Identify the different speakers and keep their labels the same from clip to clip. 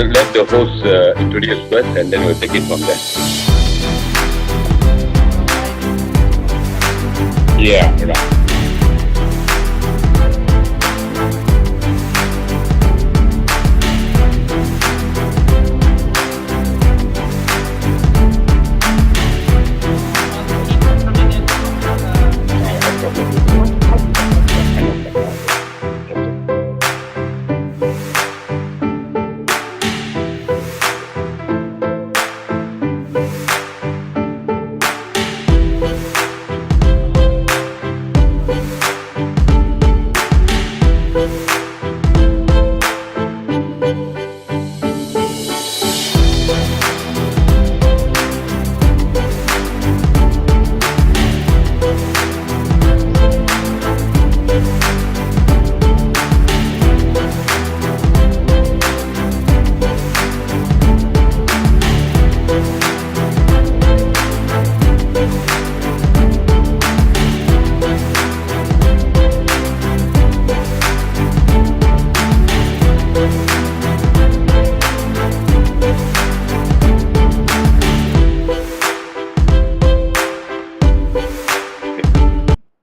Speaker 1: let the host introduce first, and then we'll take it from there. Yeah, right.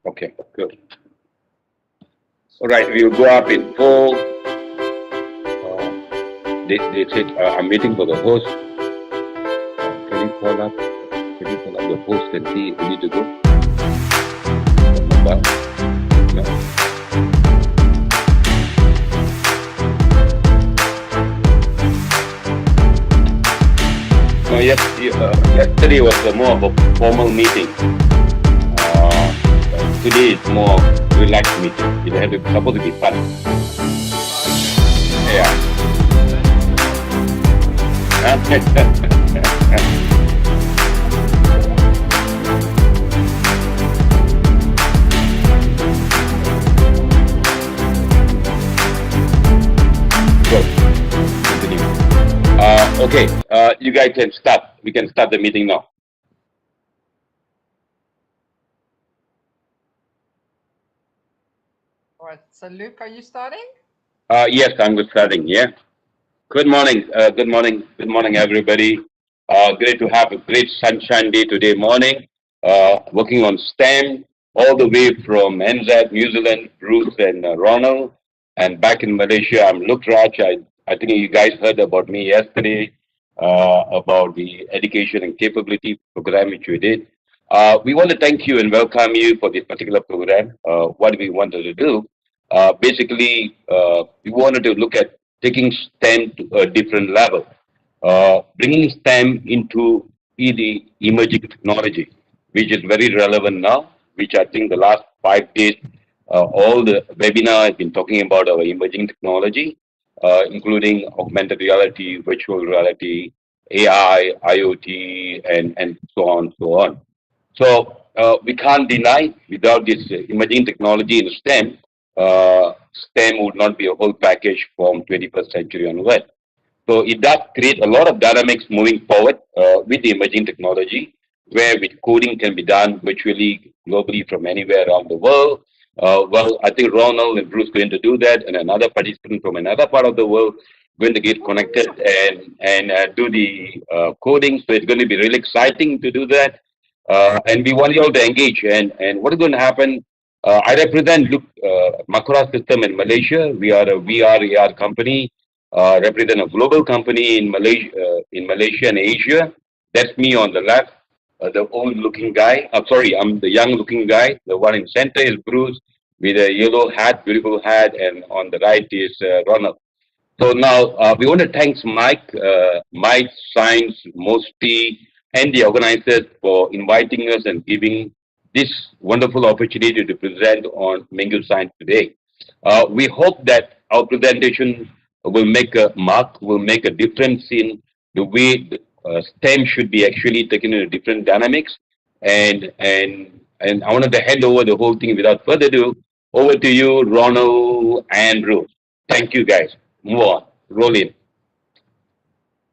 Speaker 1: Okay, good. All right, we'll go up in four. They said, I'm waiting for the host. Can you call up? Can you call up the host and see if we need to go? Mobile? No? No, yesterday was more of a formal meeting. Today is more relaxed meeting. It's supposed to be fun. Yeah. Good. Continue. Okay. You guys can start. We can start the meeting now.
Speaker 2: All right. So, Luke, are you starting?
Speaker 1: Yes, I'm starting. Yeah. Good morning. Good morning. Good morning, everybody. Great to have a great sunshine day today morning. Working on STEM all the way from NZ, New Zealand, Bruce and Ronald. And back in Malaysia, I'm Luke Raj. I think you guys heard about me yesterday about the education and capability program which we did. We want to thank you and welcome you for this particular program. What we wanted to do, basically, we wanted to look at taking STEM to a different level, bringing STEM into the emerging technology, which is very relevant now, which I think the last 5 days, all the webinar has been talking about our emerging technology, including augmented reality, virtual reality, AI, IoT, and so on, so on. So we can't deny without this emerging technology in STEM, STEM would not be a whole package from 21st century onward. So it does create a lot of dynamics moving forward with the emerging technology, where with coding can be done virtually, globally from anywhere around the world. Well, I think Ronald and Bruce going to do that, and another participant from another part of the world going to get connected and do the coding. So it's going to be really exciting to do that. And we want you all to engage. And what is going to happen? I represent Makura System in Malaysia. We are a VR AR company. Represent a global company in Malaysia and Asia. That's me on the left, the old-looking guy. I'm sorry, I'm the young-looking guy. The one in center is Bruce with a yellow hat, beautiful hat, and on the right is Ronald. So now we want to thank Mike, Sains, Mosty, and the organizers for inviting us and giving this wonderful opportunity to present on Minggu Science today. We hope that our presentation will make a mark, will make a difference in the way the, STEM should be actually taken into different dynamics. And I wanted to hand over the whole thing without further ado. Over to you, Ronald and Bruce. Thank you, guys. Move on. Roll in.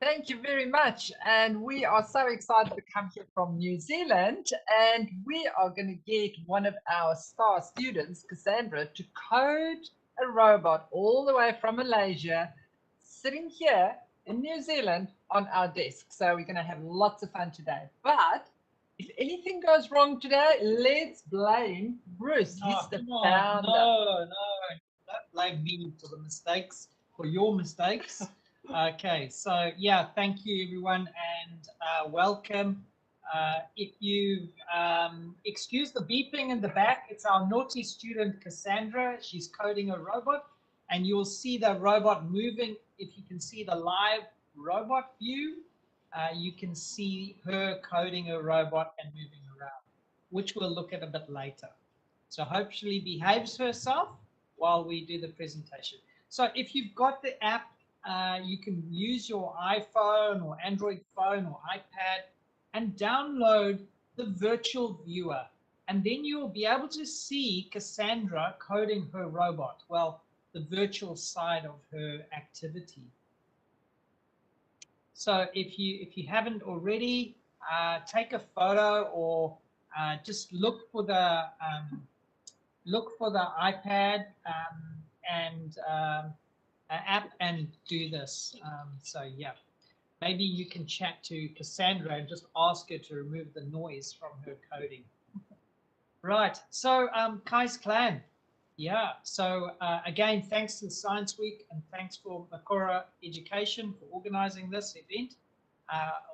Speaker 2: Thank you very much. And we are so excited to come here from New Zealand. And we are going to get one of our star students, Cassandra, to code a robot all the way from Malaysia, sitting here in New Zealand on our desk. So we're going to have lots of fun today. But if anything goes wrong today, let's blame Bruce. He's
Speaker 3: Oh,
Speaker 2: the
Speaker 3: come on.
Speaker 2: founder.
Speaker 3: No. Don't blame me for the mistakes, for your mistakes. Okay, so yeah, thank you everyone and welcome. If you excuse the beeping in the back, it's our naughty student Cassandra. She's coding a robot, and you'll see the robot moving. If you can see the live robot view, you can see her coding a robot and moving around, which we'll look at a bit later. So hopefully behaves herself while we do the presentation. So if you've got the app, you can use your iPhone or Android phone or iPad and download the virtual viewer. And then you will be able to see Cassandra coding her robot. Well, the virtual side of her activity. So if you haven't already, take a photo or just look for the iPad and app and do this. So yeah, maybe you can chat to Cassandra and just ask her to remove the noise from her coding. Right. So Kai's Clan. Yeah. So again, thanks to Science Week and thanks for Makora Education for organizing this event.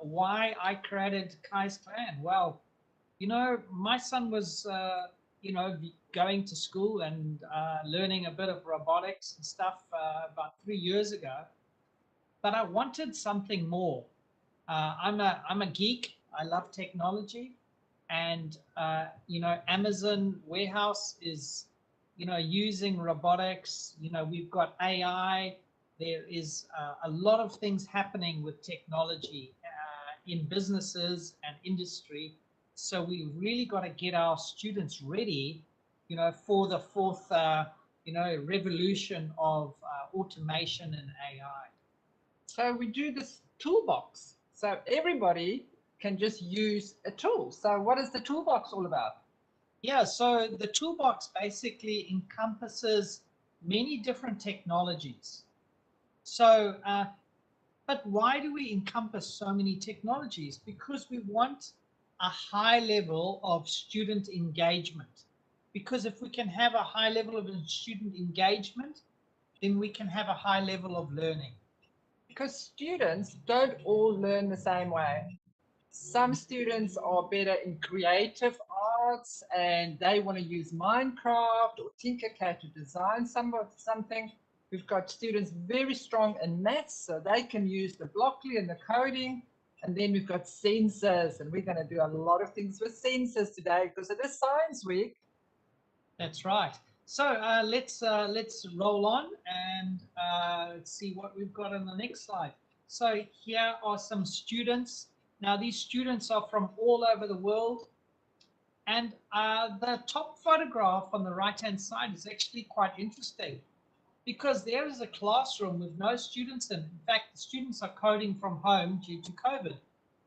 Speaker 3: Why I created Kai's Clan? Well, you know, my son was, you know, going to school and learning a bit of robotics and stuff about 3 years ago, but I wanted something more. I'm a geek. I love technology, and you know, Amazon warehouse is, you know, using robotics. You know, we've got AI. There is a lot of things happening with technology in businesses and industry. So we really got to get our students ready, you know, for the fourth, you know, revolution of automation and AI.
Speaker 2: So we do this toolbox. So everybody can just use a tool. So what is the toolbox all about?
Speaker 3: Yeah, so the toolbox basically encompasses many different technologies. So, but why do we encompass so many technologies? Because we want a high level of student engagement. Because if we can have a high level of student engagement, then we can have a high level of learning.
Speaker 2: Because students don't all learn the same way. Some students are better in creative arts and they want to use Minecraft or Tinkercad to design something. We've got students very strong in maths, so they can use the Blockly and the coding. And then we've got sensors, and we're going to do a lot of things with sensors today because it is Science Week.
Speaker 3: That's right. So let's roll on and let's see what we've got on the next slide. So here are some students. Now these students are from all over the world, and the top photograph on the right-hand side is actually quite interesting because there is a classroom with no students in. In fact, the students are coding from home due to COVID,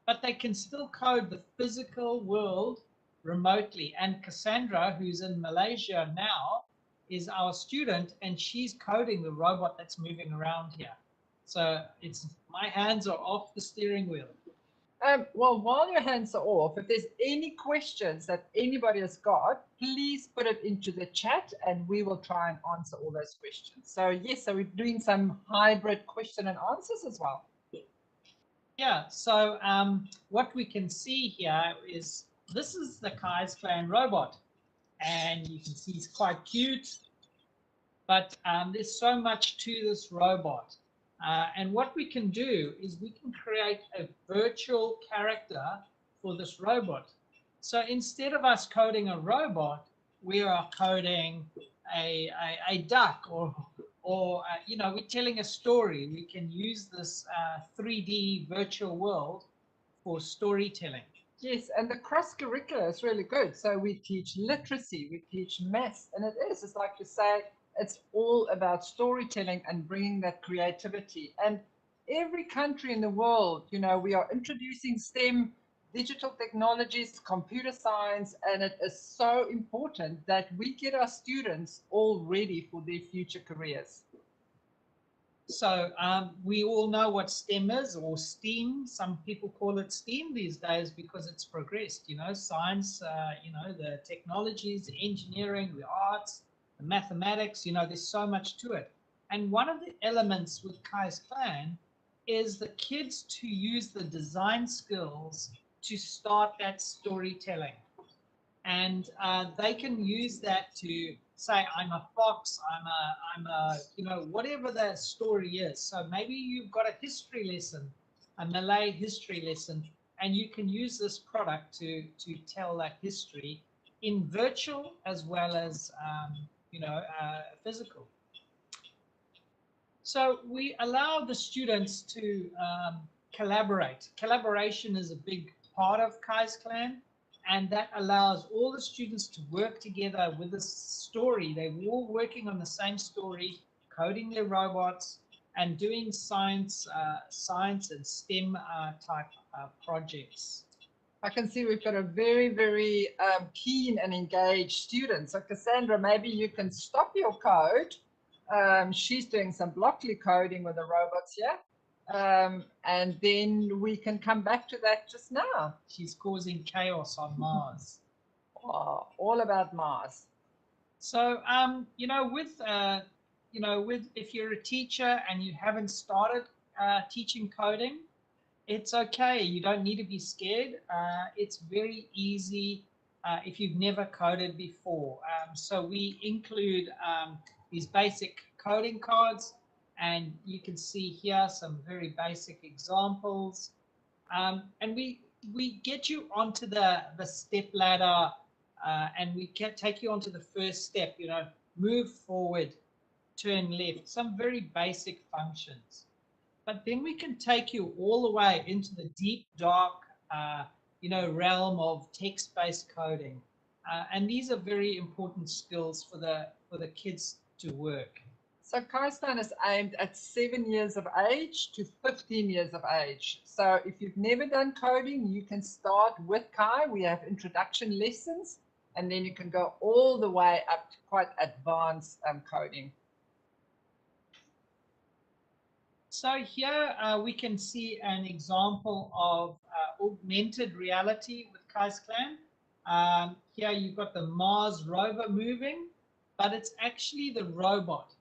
Speaker 3: but they can still code the physical world remotely. And Cassandra, who's in Malaysia now, is our student, and she's coding the robot that's moving around here. So it's my hands are off the steering wheel.
Speaker 2: Well, while your hands are off, if there's any questions that anybody has got, please put it into the chat and we will try and answer all those questions. So yes, so we're doing some hybrid question and answers as well.
Speaker 3: Yeah, so what we can see here is this is the Kai's Clan robot, and you can see it's quite cute, but there's so much to this robot. And what we can do is we can create a virtual character for this robot. So instead of us coding a robot, we are coding a duck or you know, we're telling a story. We can use this 3D virtual world for storytelling.
Speaker 2: Yes, and the cross curricular is really good. So we teach literacy, we teach maths, and it's like you say, it's all about storytelling and bringing that creativity. And every country in the world, you know, we are introducing STEM, digital technologies, computer science, and it is so important that we get our students all ready for their future careers.
Speaker 3: So we all know what STEM is, or STEAM. Some people call it STEAM these days because it's progressed. You know, science, the technologies, the engineering, the arts, the mathematics. You know, there's so much to it. And one of the elements with Kai's Clan is the kids to use the design skills to start that storytelling. And they can use that to say, I'm a fox, I'm a, whatever the story is. So maybe you've got a history lesson, a Malay history lesson, and you can use this product to tell that history in virtual as well as, physical. So we allow the students to collaborate. Collaboration is a big part of Kai's Clan, and that allows all the students to work together with a story. They're all working on the same story, coding their robots, and doing science and STEM type projects.
Speaker 2: I can see we've got a very, very keen and engaged student. So Cassandra, maybe you can stop your code. She's doing some Blockly coding with the robots here. And then we can come back to that just now.
Speaker 3: She's causing chaos on Mars.
Speaker 2: Oh, all about Mars.
Speaker 3: So, if you're a teacher and you haven't started teaching coding, it's okay. You don't need to be scared. It's very easy if you've never coded before. So we include these basic coding cards, and you can see here some very basic examples. And we get you onto the step ladder, and we can take you onto the first step, move forward, turn left, some very basic functions. But then we can take you all the way into the deep, dark, realm of text-based coding. And these are very important skills for the kids to work.
Speaker 2: So Kai's Clan is aimed at 7 years of age to 15 years of age. So if you've never done coding, you can start with Kai. We have introduction lessons, and then you can go all the way up to quite advanced coding.
Speaker 3: So here we can see an example of augmented reality with Kai's Clan. Here you've got the Mars rover moving, but it's actually the robot.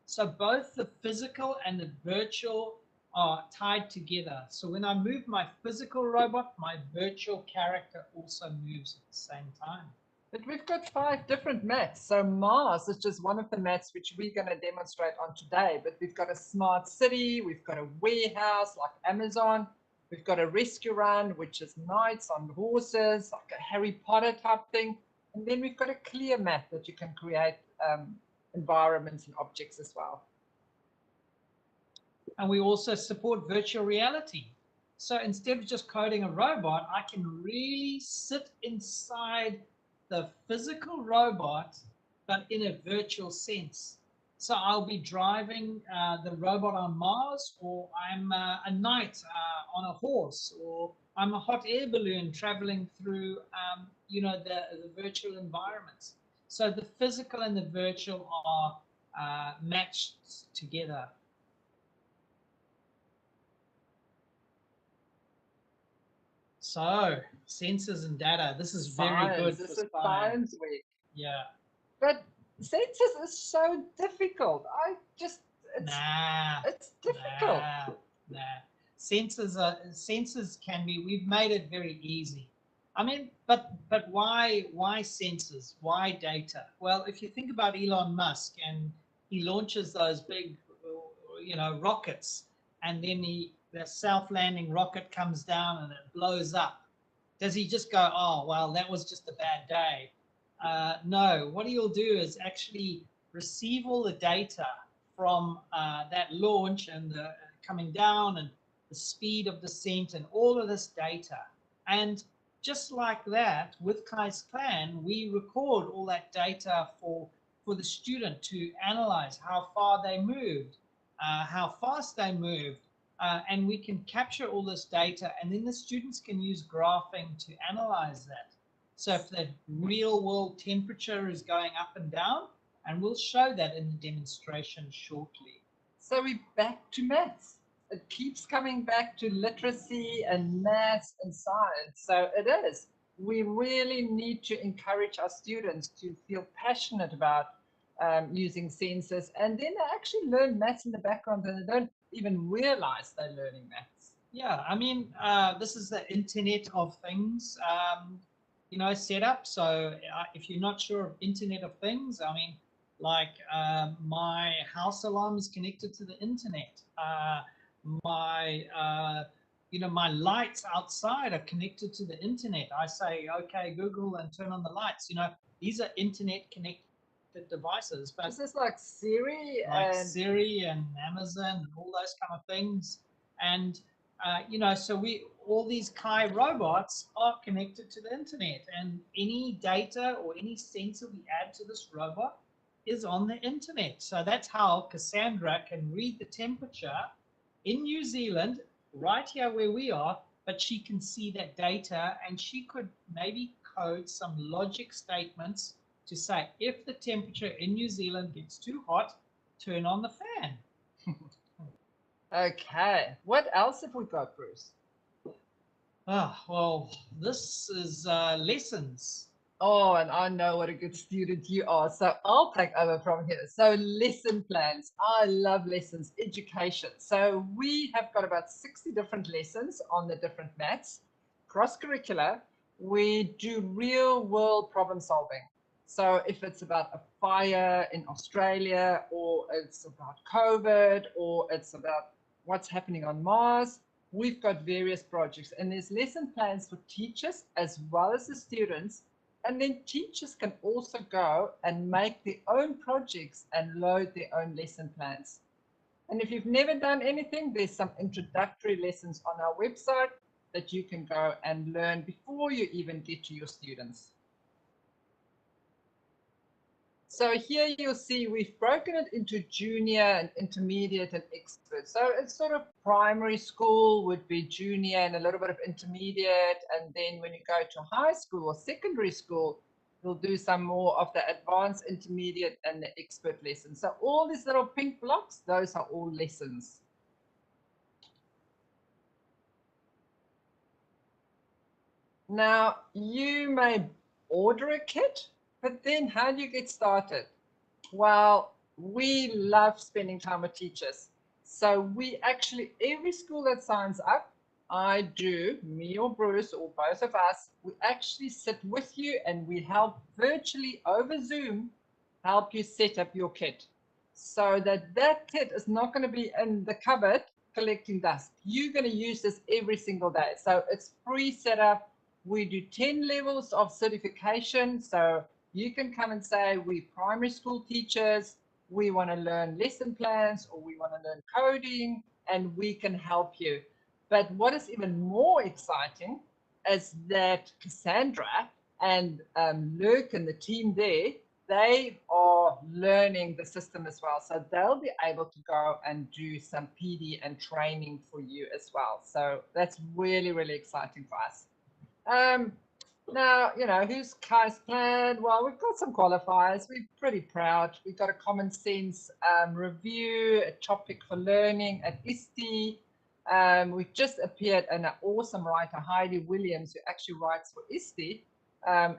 Speaker 3: So both the physical and the virtual are tied together. So when I move my physical robot, my virtual character also moves at the same time.
Speaker 2: But we've got 5 different mats. So Mars is just one of the mats which we're going to demonstrate on today. But we've got a smart city, we've got a warehouse like Amazon, we've got a rescue run, which is knights on horses, like a Harry Potter type thing. And then we've got a clear map that you can create environments and objects as well.
Speaker 3: And we also support virtual reality. So instead of just coding a robot, I can really sit inside the physical robot, but in a virtual sense. So I'll be driving the robot on Mars, or I'm a knight on a horse, or I'm a hot air balloon traveling through, the virtual environments. So the physical and the virtual are matched together. So sensors and data. This is very good.
Speaker 2: This is Science Week.
Speaker 3: Yeah.
Speaker 2: But sensors is so difficult. It's difficult.
Speaker 3: Nah. Sensors can be. We've made it very easy. I mean, but why sensors? Why data? Well, if you think about Elon Musk, and he launches those big, rockets, and then the self-landing rocket comes down and it blows up. Does he just go, oh, well, that was just a bad day? No, what he'll do is actually receive all the data from that launch and the coming down and the speed of descent and all of this data. And just like that, with Kai's Clan, we record all that data for the student to analyze how far they moved, how fast they moved, and we can capture all this data, and then the students can use graphing to analyze that. So if the real world temperature is going up and down, and we'll show that in the demonstration shortly.
Speaker 2: So we're back to maths. It keeps coming back to literacy and maths and science. So it is. We really need to encourage our students to feel passionate about using senses, and then they actually learn maths in the background and they don't even realize they're learning maths.
Speaker 3: Yeah, I mean, this is the Internet of Things, setup. So if you're not sure of Internet of Things, I mean, like my house alarm is connected to the internet. My, my lights outside are connected to the internet. I say, okay, Google, and turn on the lights. These are internet connected devices, but
Speaker 2: This is like Siri
Speaker 3: like
Speaker 2: and
Speaker 3: Siri and Amazon and all those kind of things. And so all these Kai robots are connected to the internet, and any data or any sensor we add to this robot is on the internet. So that's how Cassandra can read the temperature in New Zealand, right here where we are, but she can see that data, and she could maybe code some logic statements to say, if the temperature in New Zealand gets too hot, turn on the fan.
Speaker 2: okay. What else have we got, Bruce?
Speaker 3: Well, this is lessons.
Speaker 2: Oh, and I know what a good student you are. So I'll take over from here. So lesson plans. I love lessons, education. So we have got about 60 different lessons on the different maths. Cross-curricular, we do real world problem solving. So if it's about a fire in Australia, or it's about COVID, or it's about what's happening on Mars, we've got various projects. And there's lesson plans for teachers as well as the students. And then teachers can also go and make their own projects and load their own lesson plans. And if you've never done anything, there's some introductory lessons on our website that you can go and learn before you even get to your students. So here you'll see we've broken it into junior and intermediate and expert. So it's sort of primary school would be junior and a little bit of intermediate. And then when you go to high school or secondary school, we'll do some more of the advanced intermediate and the expert lessons. So all these little pink blocks, those are all lessons. Now you may order a kit, but then how do you get started? Well, we love spending time with teachers. So we actually, every school that signs up, I do, me or Bruce or both of us, we actually sit with you and we help virtually over Zoom, help you set up your kit. So that kit is not going to be in the cupboard collecting dust. You're going to use this every single day. So it's free setup. We do 10 levels of certification. So you can come and say, we're primary school teachers, we want to learn lesson plans, or we want to learn coding, and we can help you. But what is even more exciting is that Cassandra and Luke and the team there, they are learning the system as well. So they'll be able to go and do some PD and training for you as well. So that's really, really exciting for us. Now, who's Kai's plan? Well, we've got some qualifiers. We're pretty proud. We've got a common sense review, a topic for learning at ISTE. We've just appeared in an awesome writer, Heidi Williams, who actually writes for ISTE,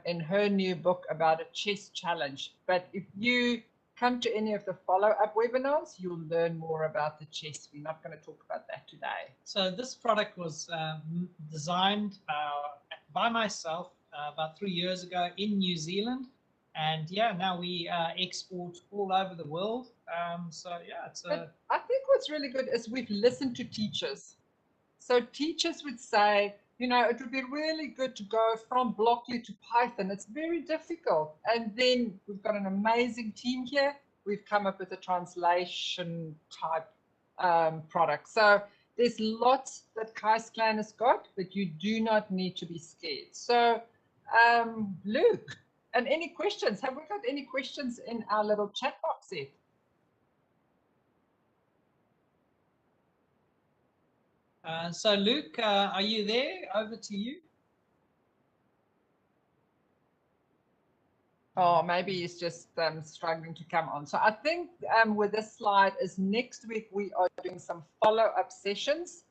Speaker 2: in her new book about a chess challenge. But if you come to any of the follow-up webinars, you'll learn more about the chess. We're not going to talk about that today.
Speaker 3: So this product was designed by myself about 3 years ago in New Zealand, and now we export all over the world. It's
Speaker 2: But I think what's really good is we've listened to teachers. So teachers would say, it would be really good to go from Blockly to Python. It's very difficult. And then we've got an amazing team here. We've come up with a translation type product. So there's lots that Kai's clan has got, but you do not need to be scared. So Luke, and any questions? Have we got any questions in our little chat box yet?
Speaker 3: So Luke, are you there? Over to you.
Speaker 2: Oh, maybe he's just struggling to come on. So I think with this slide is next week we are doing some follow-up sessions.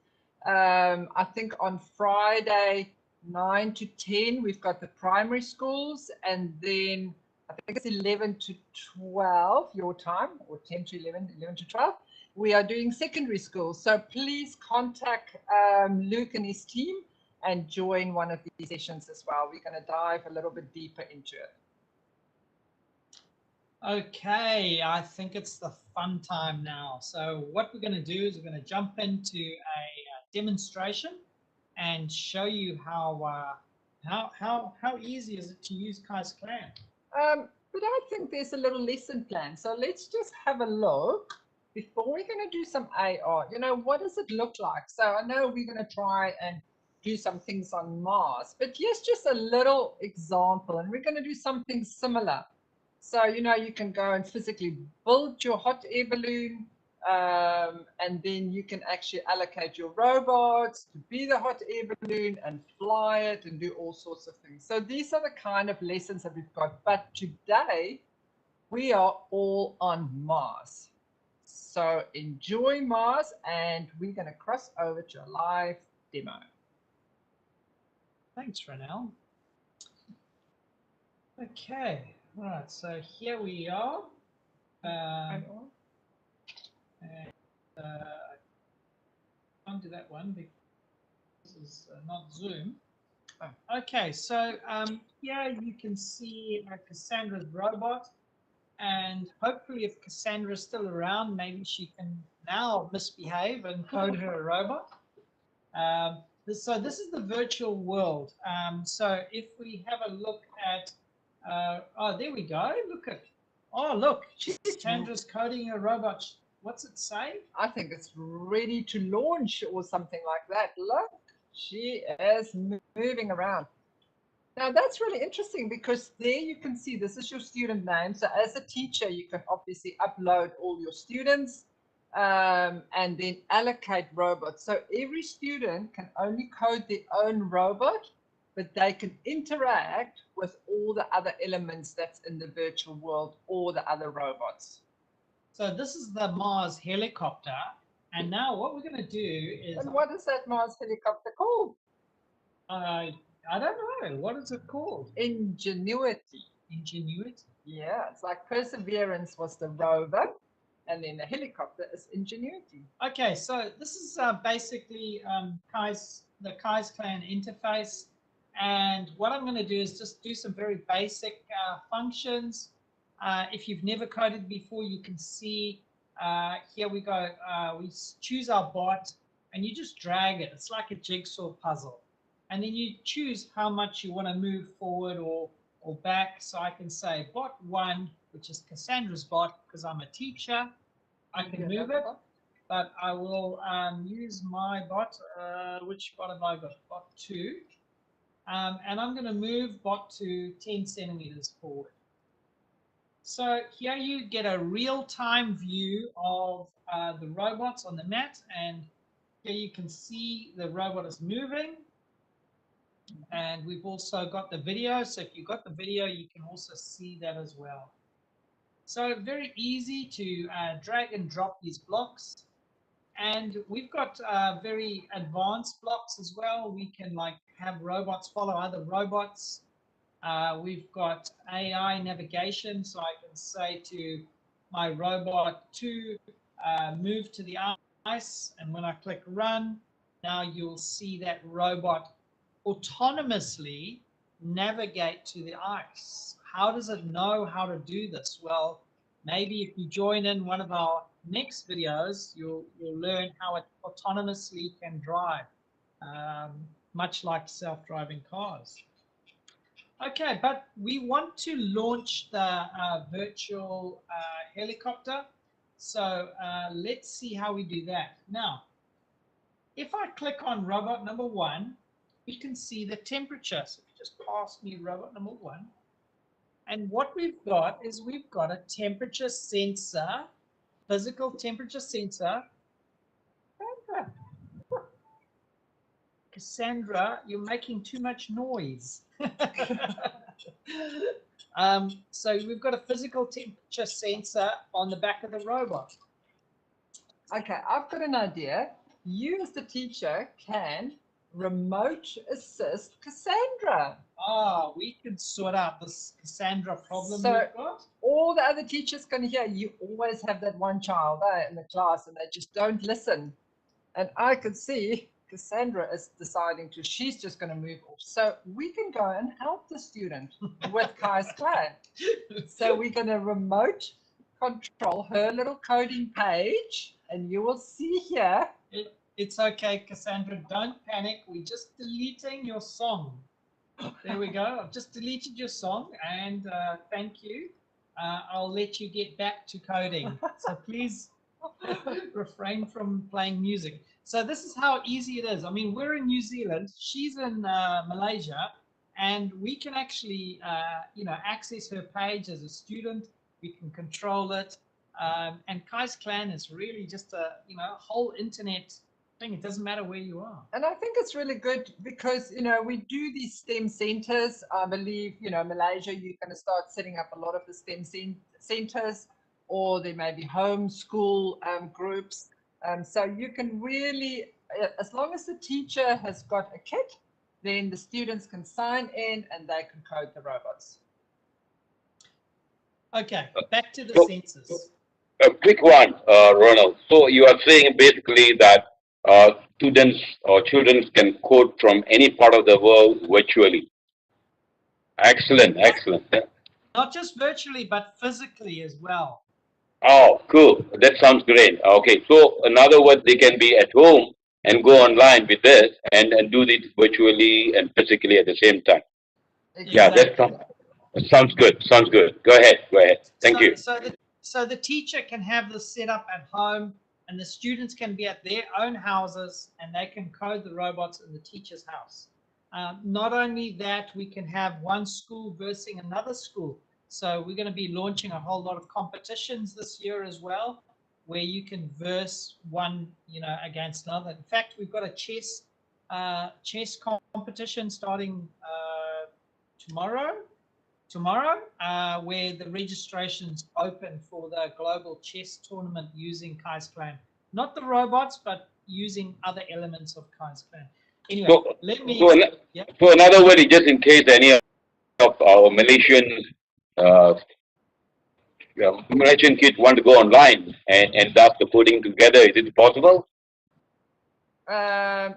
Speaker 2: I think on Friday, 9 to 10, we've got the primary schools, and then I think it's 11 to 12 your time, or 10 to 11, 11 to 12. We are doing secondary schools. So please contact Luke and his team and join one of these sessions as well. We're going to dive a little bit deeper into it.
Speaker 3: Okay, I think it's the fun time now. So what we're going to do is we're going to jump into a demonstration and show you how easy is it to use Kai's Clan.
Speaker 2: But I think there's a little lesson plan. So let's just have a look before we're going to do some AR. You know, what does it look like? So I know we're going to try and do some things on Mars, but here's just a little example, and we're going to do something similar. So, you know, you can go and physically build your hot air balloon, and then you can actually allocate your robots to be the hot air balloon and fly it and do all sorts of things. So these are the kind of lessons that we've got. But today, we are all on Mars. So enjoy Mars, and we're going to cross over to a live demo.
Speaker 3: Thanks, Renelle. Okay, right, so here we are. And, I can't do that one because this is not Zoom. Oh. Okay, so here you can see Cassandra's robot, and hopefully if Cassandra's still around, maybe she can now misbehave and code her a robot. So this is the virtual world. So if we have a look at, oh, there we go. Look at, oh, look, Cassandra's coding a robot. What's it say?
Speaker 2: I think it's ready to launch or something like that. Look, she is moving around. Now that's really interesting because there you can see this is your student name. So as a teacher, you can obviously upload all your students and then allocate robots. So every student can only code their own robot, but they can interact with all the other elements that's in the virtual world or the other robots.
Speaker 3: So this is the Mars helicopter. And now what we're going to do is...
Speaker 2: And what is that Mars helicopter called?
Speaker 3: I don't know. What is it called?
Speaker 2: Ingenuity.
Speaker 3: Ingenuity?
Speaker 2: Yeah, it's like Perseverance was the rover, and then the helicopter is Ingenuity.
Speaker 3: Okay, so this is basically the Kai's Clan interface. And what I'm going to do is just do some very basic functions. If you've never coded before, you can see here we go. We choose our bot, and you just drag it. It's like a jigsaw puzzle. And then you choose how much you want to move forward or back. So I can say bot 1, which is Cassandra's bot, because I'm a teacher. I can move it, but I will use my bot. Which bot have I got? Bot 2. And I'm going to move bot to 10 centimeters forward. So here you get a real-time view of the robots on the mat, and here you can see the robot is moving. And we've also got the video. So if you've got the video, you can also see that as well. So very easy to drag and drop these blocks. And we've got very advanced blocks as well. We can like have robots follow other robots. We've got AI navigation. So I can say to my robot to move to the ice. And when I click run, now you'll see that robot autonomously navigate to the ice. How does it know how to do this? Well, maybe if you join in one of our next videos, you'll learn how it autonomously can drive, much like self-driving cars. Okay, but we want to launch the virtual helicopter. So let's see how we do that. Now, if I click on robot number 1, you can see the temperature. So just pass me robot number 1. And what we've got is we've got a temperature sensor, physical temperature sensor. Cassandra, you're making too much noise. So we've got a physical temperature sensor on the back of the robot.
Speaker 2: Okay, I've got an idea. You as the teacher can remote assist Cassandra.
Speaker 3: Ah, we can sort out this Cassandra problem
Speaker 2: So-
Speaker 3: we've got.
Speaker 2: All the other teachers can hear. You always have that one child in the class and they just don't listen. And I could see Cassandra is deciding to, she's just going to move off. So we can go and help the student with Kai's plan. So we're going to remote control her little coding page. And you will see here.
Speaker 3: It's okay, Cassandra. Don't panic. We're just deleting your song. There we go. I've just deleted your song, and thank you. I'll let you get back to coding. So please refrain from playing music. So this is how easy it is. I mean, we're in New Zealand. She's in Malaysia, and we can actually, access her page as a student. We can control it. And Kai's Clan is really just a, whole internet thing. It doesn't matter where you are.
Speaker 2: And I think it's really good because, we do these STEM centers. I believe, Malaysia, you're going to start setting up a lot of the STEM centers, or there may be homeschool groups. So you can really, as long as the teacher has got a kit, then the students can sign in and they can code the robots.
Speaker 3: Okay, back to the
Speaker 1: So-
Speaker 3: census.
Speaker 1: A quick one, Ronald. So you are saying basically that students or children can code from any part of the world virtually. Excellent, excellent.
Speaker 3: Not just virtually, but physically as well.
Speaker 1: Oh, cool. That sounds great. Okay, so in other words, they can be at home and go online with this and do this virtually and physically at the same time. Yeah,
Speaker 3: Exactly.
Speaker 1: that sounds good. Sounds good. Go ahead. Go ahead. Thank you.
Speaker 3: So the teacher can have this set up at home, and the students can be at their own houses, and they can code the robots in the teacher's house. Not only that, we can have one school versus another school. So we're going to be launching a whole lot of competitions this year as well, where you can verse one, against another. In fact, we've got a chess competition starting tomorrow, where the registration's open for the global chess tournament using Kai's Clan. Not the robots, but using other elements of Kai's Clan. Anyway,
Speaker 1: So in other words, just in case any of our Malaysian kids want to go online and does the coding together, is it possible?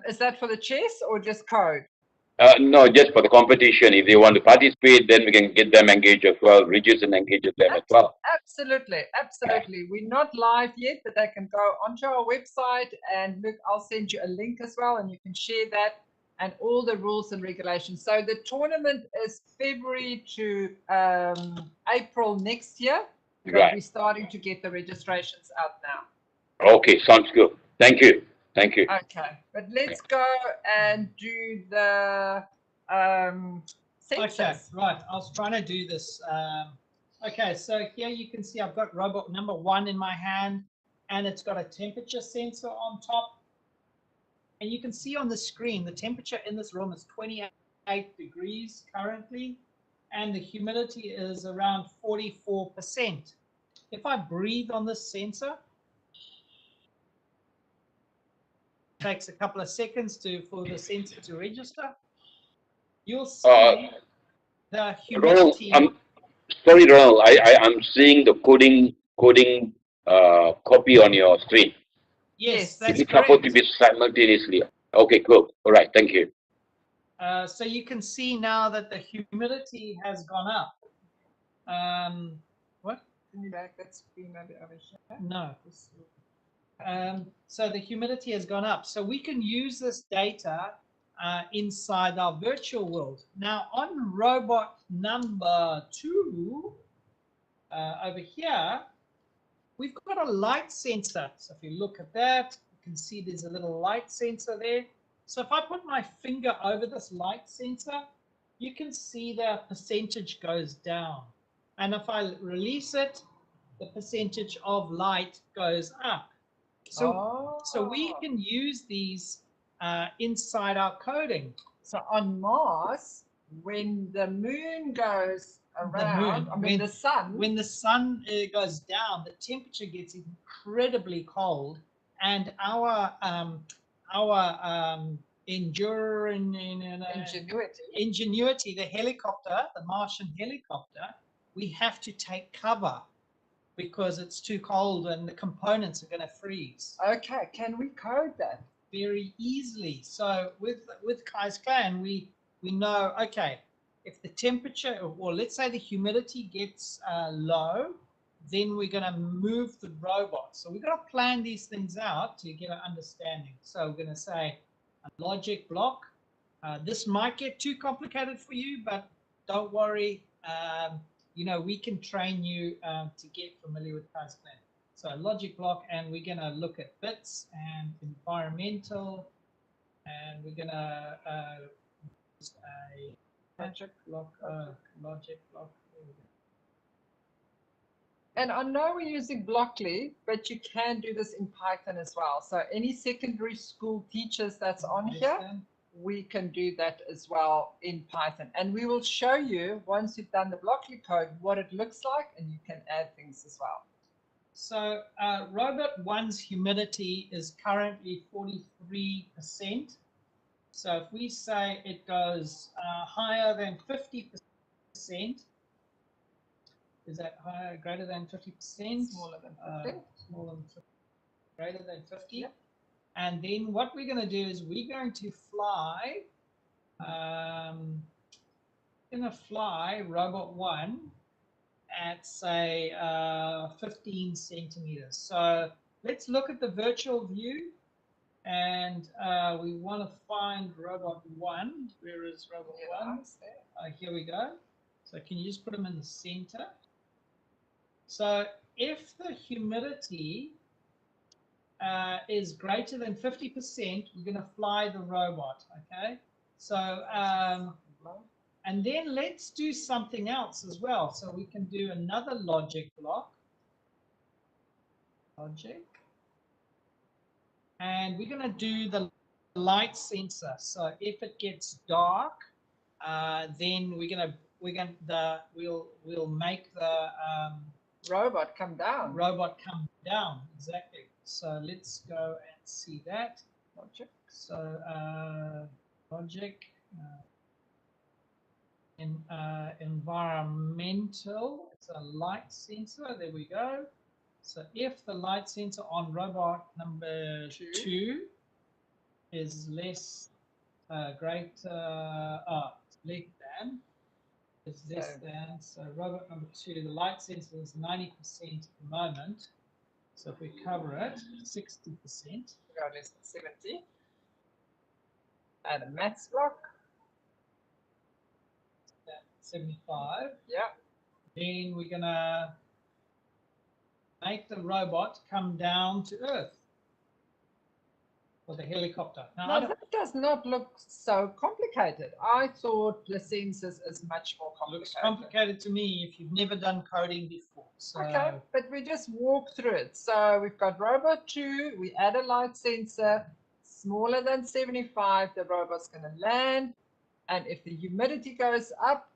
Speaker 2: Is that for the chess or just code?
Speaker 1: No, just for the competition. If they want to participate, then we can get them engaged as well, Regis and engage them as well.
Speaker 2: Absolutely, absolutely. We're not live yet, but they can go onto our website and look, I'll send you a link as well, and you can share that and all the rules and regulations. So the tournament is February to April next year, but
Speaker 1: Right.
Speaker 2: we're starting to get the registrations out now.
Speaker 1: Okay, sounds good. Thank you. Thank you.
Speaker 2: Okay, but let's go and do the census.
Speaker 3: Okay, right. I was trying to do this. Okay, so here you can see I've got robot number 1 in my hand, and it's got a temperature sensor on top. And you can see on the screen, the temperature in this room is 28 degrees currently, and the humidity is around 44%. If I breathe on this sensor, takes a couple of seconds for the sensor to register. You'll see the humidity.
Speaker 1: Ronald, sorry, Ronald. I'm seeing the coding copy on your screen.
Speaker 3: Yes,
Speaker 1: Is
Speaker 3: that's
Speaker 1: it
Speaker 3: correct.
Speaker 1: supposed to be simultaneously? Okay, cool. All right, thank you.
Speaker 3: So you can see now that the humidity has gone up. What?
Speaker 2: Can you back that screen maybe over here?
Speaker 3: No. So the humidity has gone up. So we can use this data inside our virtual world. Now on robot number 2, over here, we've got a light sensor. So if you look at that, you can see there's a little light sensor there. So if I put my finger over this light sensor, you can see the percentage goes down. And if I release it, the percentage of light goes up. So we can use these inside our coding.
Speaker 2: So on Mars, when the moon goes around. I mean,
Speaker 3: when
Speaker 2: the sun.
Speaker 3: when the sun goes down, the temperature gets incredibly cold, and our ingenuity, the helicopter, the Martian helicopter, we have to take cover because it's too cold and the components are going to freeze.
Speaker 2: Okay, can we code that?
Speaker 3: Very easily. So with Kai's clan, we know, okay, if the temperature, or let's say the humidity gets low, then we're going to move the robot. So we've got to plan these things out to get an understanding. So we're going to say a logic block. This might get too complicated for you, but don't worry. You know, we can train you to get familiar with Kai's clan. So logic block, and we're going to look at bits and environmental, and we're going to use a logic block. Logic block.
Speaker 2: And I know we're using Blockly, but you can do this in Python as well. So any secondary school teachers that's on here, we can do that as well in Python. And we will show you, once you've done the Blockly code, what it looks like, and you can add things as well.
Speaker 3: So robot 1's humidity is currently 43%. So if we say it goes higher than 50%, is that higher, greater than 50%?
Speaker 2: Smaller than 50.
Speaker 3: Smaller than 50, greater than 50.
Speaker 2: Yep.
Speaker 3: And then what we're going to do is we're going to fly, robot 1 at say 15 centimeters. So let's look at the virtual view, and we want to find robot 1. Where is robot 1? Here we go. So can you just put them in the center? So if the humidity is greater than 50%, we're going to fly the robot, okay? So, and then let's do something else as well. So we can do another logic block. Logic. And we're going to do the light sensor. So if it gets dark, then we'll make the
Speaker 2: robot come down.
Speaker 3: Robot come down, exactly. So let's go and see that.
Speaker 2: Logic.
Speaker 3: So logic. Environmental, it's a light sensor, there we go. So if the light sensor on robot number 2 is less so robot number 2, the light sensor is 90% at the moment. So if we cover it, 60%.
Speaker 2: Go less than 70. Add a maths block.
Speaker 3: 75.
Speaker 2: Yeah.
Speaker 3: Then we're gonna make the robot come down to Earth for the helicopter.
Speaker 2: Now that does not look so complicated. I thought the sensors is much more complicated.
Speaker 3: Looks complicated to me if you've never done coding before. So.
Speaker 2: Okay, but we just walk through it. So we've got robot 2, we add a light sensor, smaller than 75, the robot's going to land. And if the humidity goes up,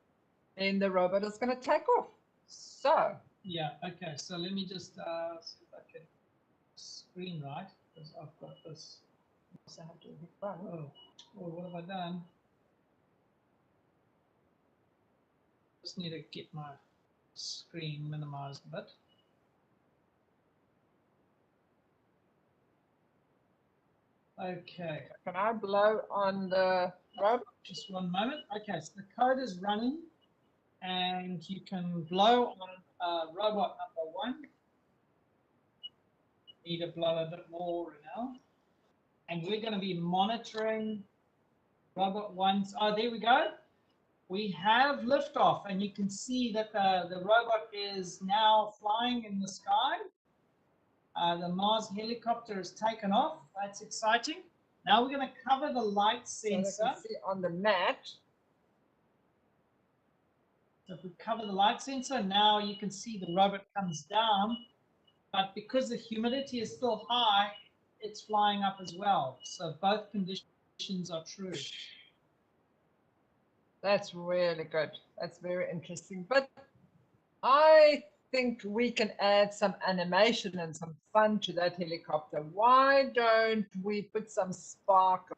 Speaker 2: then the robot is going to take off. So.
Speaker 3: Yeah, okay. So let me just see if I can screen right, because I've got this. Oh, what have I done? Just need to get my screen minimized a bit. Okay.
Speaker 2: Can I blow on the robot?
Speaker 3: Just one moment. Okay, so the code is running, and you can blow on robot number 1. Need to blow a bit more now. And we're going to be monitoring robot 1's. Oh, there we go. We have liftoff, and you can see that the robot is now flying in the sky. The Mars helicopter is taken off. That's exciting. Now we're going to cover the light sensor.
Speaker 2: So you can see on the mat.
Speaker 3: So if we cover the light sensor, now you can see the robot comes down. But because the humidity is still high, it's flying up as well. So both conditions are true.
Speaker 2: That's really good. That's very interesting. But I think we can add some animation and some fun to that helicopter. Why don't we put some sparkles?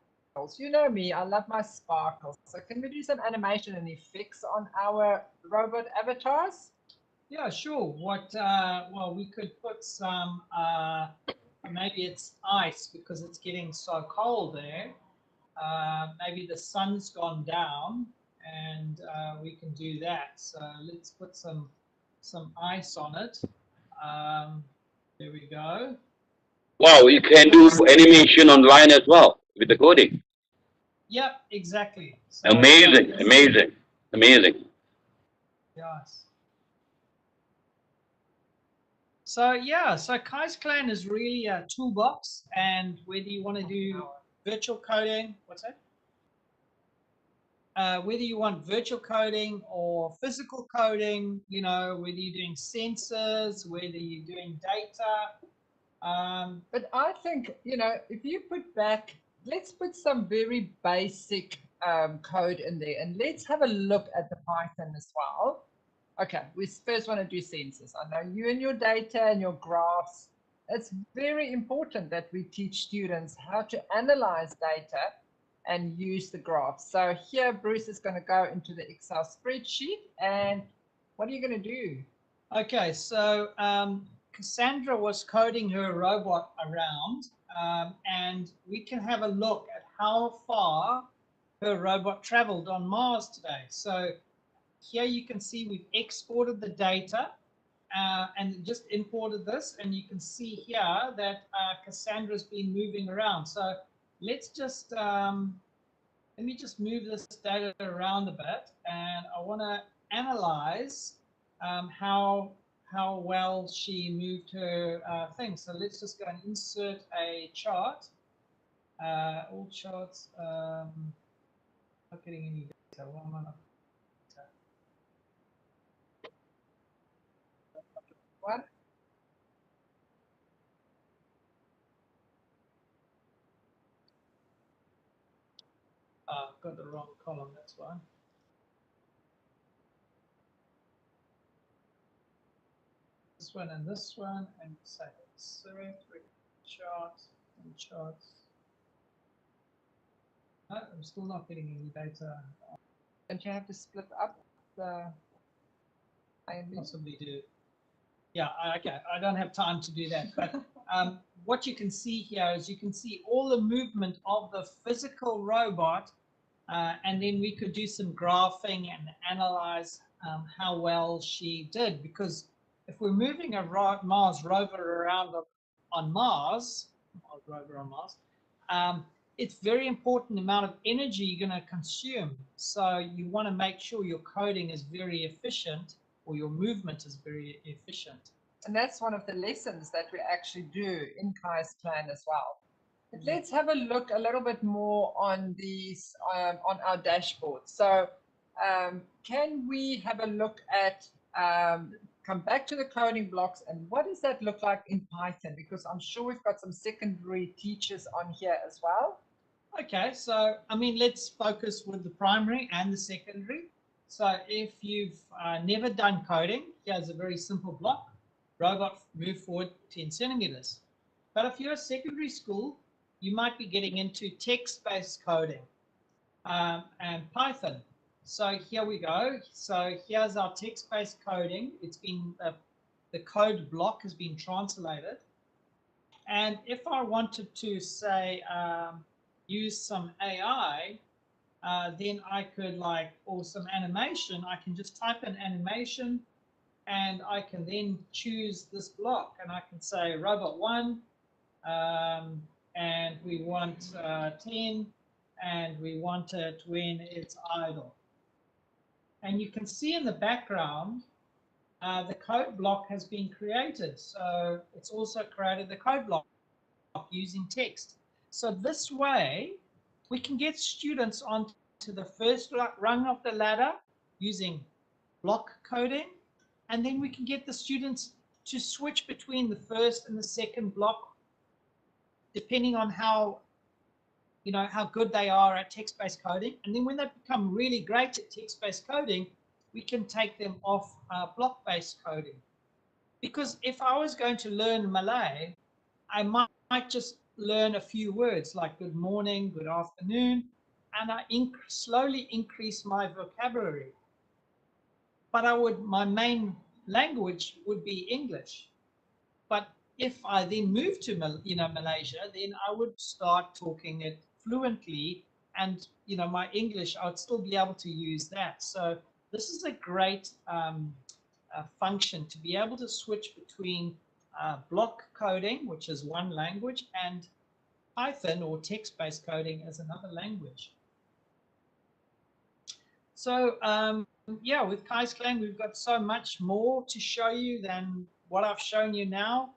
Speaker 2: You know me, I love my sparkles. So can we do some animation and effects on our robot avatars?
Speaker 3: Yeah, sure. Well, we could put some, maybe it's ice because it's getting so cold there. Maybe the sun's gone down and we can do that. So let's put some ice on it. There we go.
Speaker 1: Wow, you can do animation online as well with the coding.
Speaker 3: Yep, exactly. So yeah,
Speaker 1: Amazing, amazing, amazing.
Speaker 3: yes. So yeah, so Kai's Clan is really a toolbox, and whether you want to do virtual coding, what's that? Whether you want virtual coding or physical coding, you know, whether you're doing sensors, whether you're doing data.
Speaker 2: But I think, you know, if you put back, let's put some very basic code in there and let's have a look at the Python as well. Okay, we first want to do sensors. I know you and your data and your graphs. It's very important that we teach students how to analyze data and use the graphs. So here, Bruce is going to go into the Excel spreadsheet. And what are you going to do?
Speaker 3: Okay, so Cassandra was coding her robot around, and we can have a look at how far her robot traveled on Mars today. So here you can see we've exported the data and just imported this, and you can see here that Cassandra's been moving around. So let's just let me just move this data around a bit, and I want to analyze how well she moved her thing. So let's just go and insert a chart. All charts. Not getting any data. Why am I not?
Speaker 2: What?
Speaker 3: Got the wrong column. That's why. This one and this one, and say select charts and charts. No, I'm still not getting any data.
Speaker 2: Don't you have to split up the
Speaker 3: Possibly do. Yeah, okay. I don't have time to do that. But what you can see here is you can see all the movement of the physical robot, and then we could do some graphing and analyze how well she did. Because if we're moving a Mars rover around on Mars rover on Mars, it's very important amount of energy you're going to consume. So you want to make sure your coding is very efficient, or your movement is very efficient.
Speaker 2: And that's one of the lessons that we actually do in Kai's Plan as well. But let's have a look a little bit more on these on our dashboard. So can we have a look at come back to the coding blocks, and what does that look like in Python? Because I'm sure we've got some secondary teachers on here as well.
Speaker 3: Okay, so I mean, let's focus with the primary and the secondary. So if you've never done coding, here's a very simple block. Robot move forward 10 centimeters. But if you're a secondary school, you might be getting into text-based coding and Python. So here we go. So here's our text-based coding. It's been, the code block has been translated. And if I wanted to say, use some AI, then I could or some animation, I can just type in animation, and I can then choose this block, and I can say robot 1, and we want 10, and we want it when it's idle. And you can see in the background, the code block has been created. So it's also created the code block using text. So this way, we can get students onto the first rung of the ladder using block coding, and then we can get the students to switch between the first and the second block, depending on how you know, how good they are at text-based coding. And then when they become really great at text-based coding, we can take them off block-based coding. Because if I was going to learn Malay, I might just learn a few words like good morning, good afternoon, and I slowly increase my vocabulary. But my main language would be English. But if I then move to Malaysia, then I would start talking it fluently, and my English, I would still be able to use that. So this is a great function to be able to switch between block coding, which is one language, and Python or text-based coding as another language. So yeah, with Kai's Clan, we've got so much more to show you than what I've shown you now.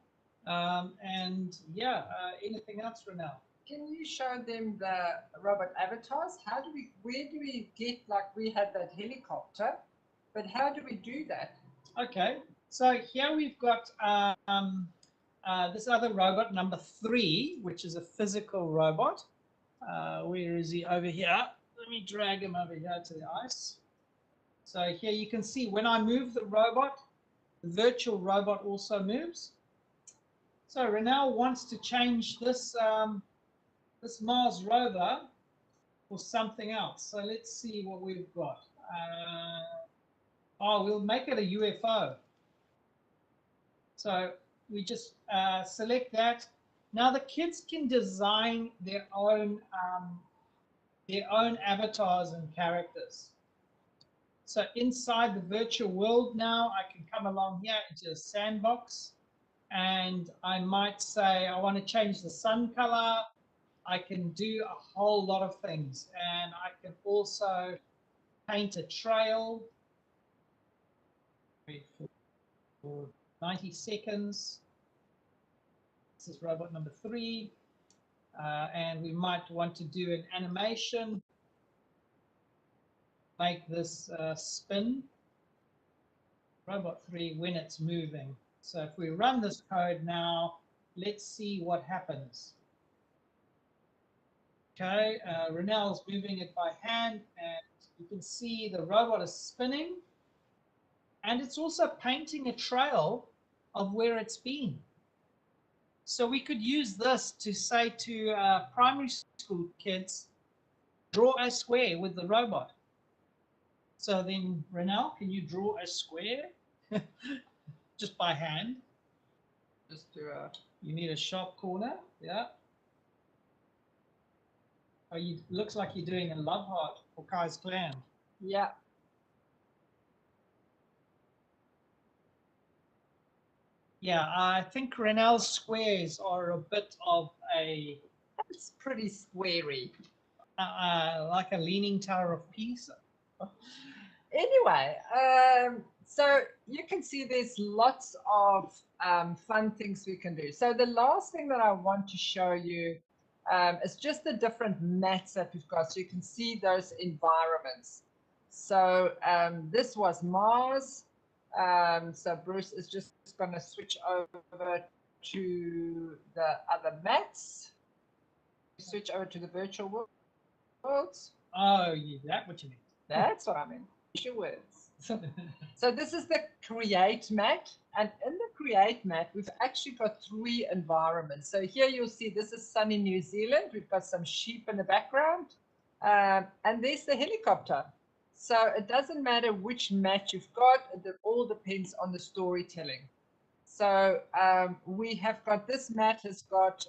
Speaker 3: And yeah, anything else, Renelle?
Speaker 2: Can you show them the robot avatars? Where do we get, like we had that helicopter, but how do we do that?
Speaker 3: Okay, so here we've got this other robot, number 3, which is a physical robot. Where is he? Over here. Let me drag him over here to the ice. So here you can see when I move the robot, the virtual robot also moves. So Renelle wants to change this this Mars rover for something else. So let's see what we've got. Oh, we'll make it a UFO. So we just select that. Now the kids can design their own avatars and characters. So inside the virtual world now, I can come along here into a sandbox, and I might say I want to change the sun color. I can do a whole lot of things, and I can also paint a trail for 90 seconds. This is robot number 3. And we might want to do an animation, make this spin, robot 3, when it's moving. So if we run this code now, let's see what happens. Okay, Renelle's moving it by hand, and you can see the robot is spinning, and it's also painting a trail of where it's been. So we could use this to say to primary school kids, draw a square with the robot. So then, Renelle, can you draw a square just by hand?
Speaker 2: Just do
Speaker 3: You need a sharp corner, yeah. Oh, looks like you're doing a love heart for Kai's Clan.
Speaker 2: Yeah.
Speaker 3: Yeah, I think Renelle's squares are a bit of a...
Speaker 2: It's pretty squarey.
Speaker 3: Like a leaning tower of Pisa.
Speaker 2: Anyway, so you can see there's lots of fun things we can do. So the last thing that I want to show you is just the different mats that we've got. So you can see those environments. So this was Mars. So Bruce is just going to switch over to the other mats. Switch over to the virtual worlds.
Speaker 3: Oh, yeah, that's what you mean.
Speaker 2: That's what I mean. Your words. So this is the create mat, and in the create mat we've actually got 3 environments. So here you'll see this is sunny New Zealand. We've got some sheep in the background, and there's the helicopter. So it doesn't matter which mat you've got, it all depends on the storytelling. So we have got, this mat has got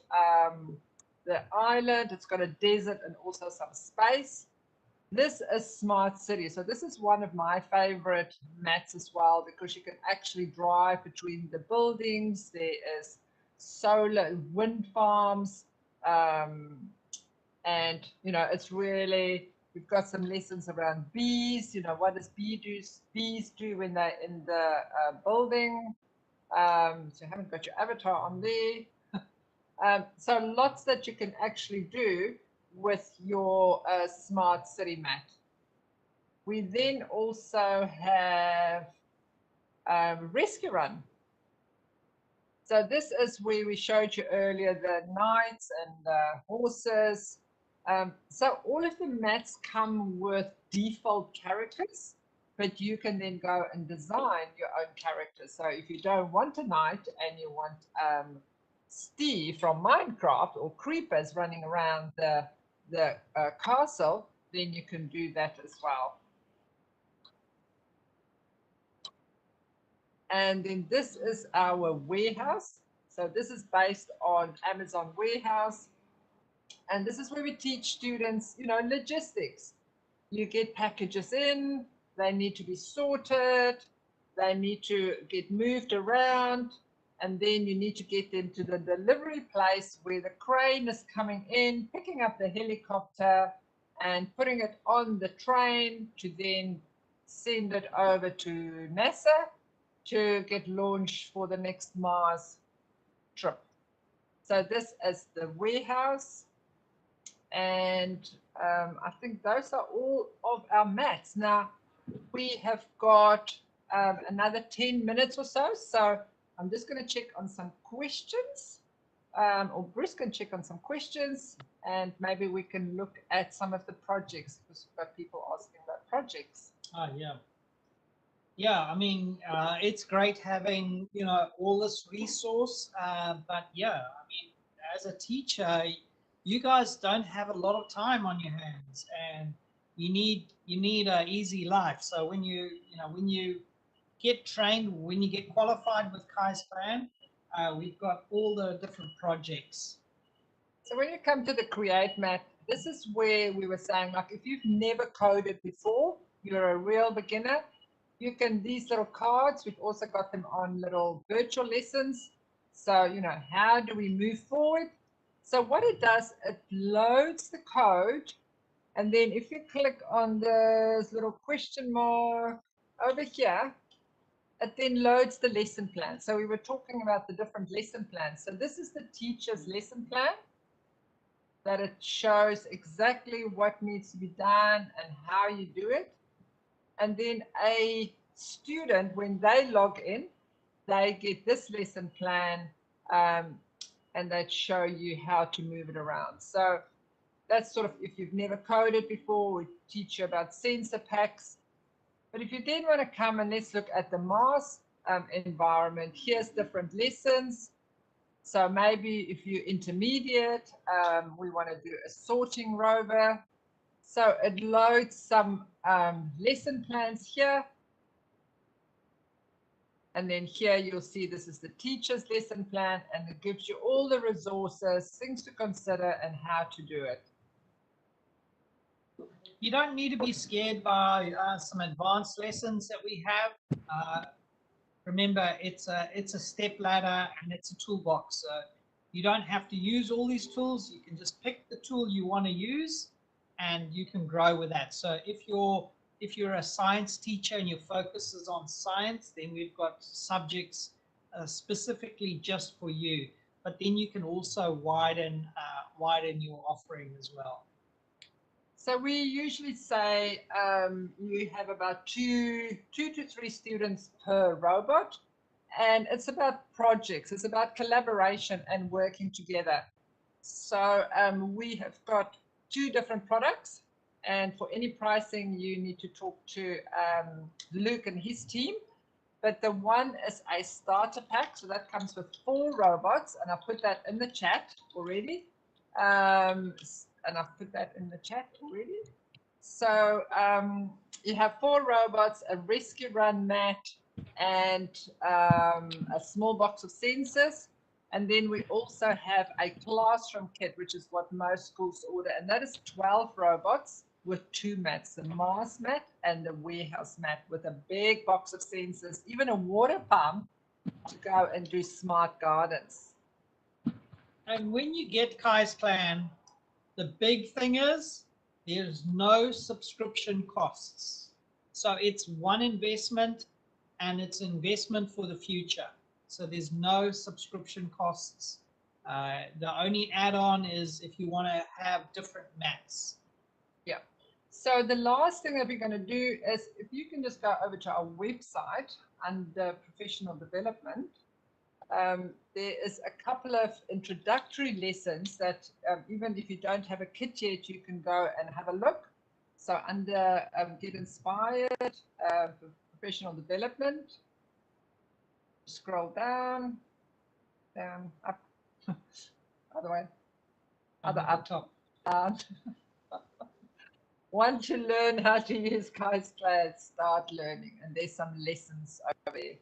Speaker 2: the island, it's got a desert and also some space. This is Smart City. So this is one of my favorite mats as well, because you can actually drive between the buildings. There is solar wind farms. And, it's really, we've got some lessons around bees. What does bees do when they're in the building? So you haven't got your avatar on there. So lots that you can actually do with your smart city mat. We then also have rescue run. So this is where we showed you earlier the knights and the horses. So all of the mats come with default characters, but you can then go and design your own characters. So if you don't want a knight and you want Steve from Minecraft or creepers running around the castle, then you can do that as well. And then this is our warehouse. So this is based on Amazon warehouse. And this is where we teach students, logistics. You get packages in, they need to be sorted, they need to get moved around, and then you need to get them to the delivery place where the crane is coming in, picking up the helicopter and putting it on the train to then send it over to NASA to get launched for the next Mars trip. So this is the warehouse. And I think those are all of our mats. Now, we have got another 10 minutes or so. So I'm just going to check on some questions, or Bruce can check on some questions, and maybe we can look at some of the projects because we've got people asking about projects.
Speaker 3: Yeah. Yeah, I mean, it's great having, all this resource. But yeah, I mean, as a teacher, you guys don't have a lot of time on your hands, and you need an easy life. So when you get trained, when you get qualified with Kai's plan, we've got all the different projects.
Speaker 2: So when you come to the create mat, this is where we were saying, like, if you've never coded before, you're a real beginner, you can, these little cards, we've also got them on little virtual lessons. So, how do we move forward? So what it does, it loads the code. And then if you click on this little question mark over here, it then loads the lesson plan. So we were talking about the different lesson plans. So this is the teacher's lesson plan, that it shows exactly what needs to be done and how you do it. And then a student, when they log in, they get this lesson plan, and that show you how to move it around. So that's sort of, if you've never coded before, we teach you about sensor packs. But if you then want to come and let's look at the Mars environment, here's different lessons. So maybe if you're intermediate, we want to do a sorting rover. So it loads some lesson plans here. And then here you'll see this is the teacher's lesson plan, and it gives you all the resources, things to consider, and how to do it.
Speaker 3: You don't need to be scared by some advanced lessons that we have. Remember, it's a step ladder and it's a toolbox. So you don't have to use all these tools. You can just pick the tool you want to use, and you can grow with that. So if you're a science teacher and your focus is on science, then we've got subjects specifically just for you. But then you can also widen your offering as well.
Speaker 2: So we usually say you have about two to three students per robot, and it's about projects. It's about collaboration and working together. So we have got two different products, and for any pricing, you need to talk to Luke and his team. But the one is a starter pack, so that comes with 4 robots, and I'll put that in the chat already. And I've put that in the chat already. So you have 4 robots, a rescue run mat, and a small box of sensors. And then we also have a classroom kit, which is what most schools order. And that is 12 robots with 2 mats, the Mars mat and the warehouse mat, with a big box of sensors, even a water pump to go and do smart gardens.
Speaker 3: And when you get Kai's plan, the big thing is there's no subscription costs. So it's one investment, and it's investment for the future. So there's no subscription costs. The only add-on is if you want to have different mats.
Speaker 2: Yeah. So the last thing that we're going to do is, if you can just go over to our website under professional development, There is a couple of introductory lessons that even if you don't have a kit yet, you can go and have a look. So under Get Inspired, Professional Development, scroll down, up, other way, other up,
Speaker 3: top.
Speaker 2: down. Want to learn how to use Kai's Clan, start learning, and there's some lessons over there.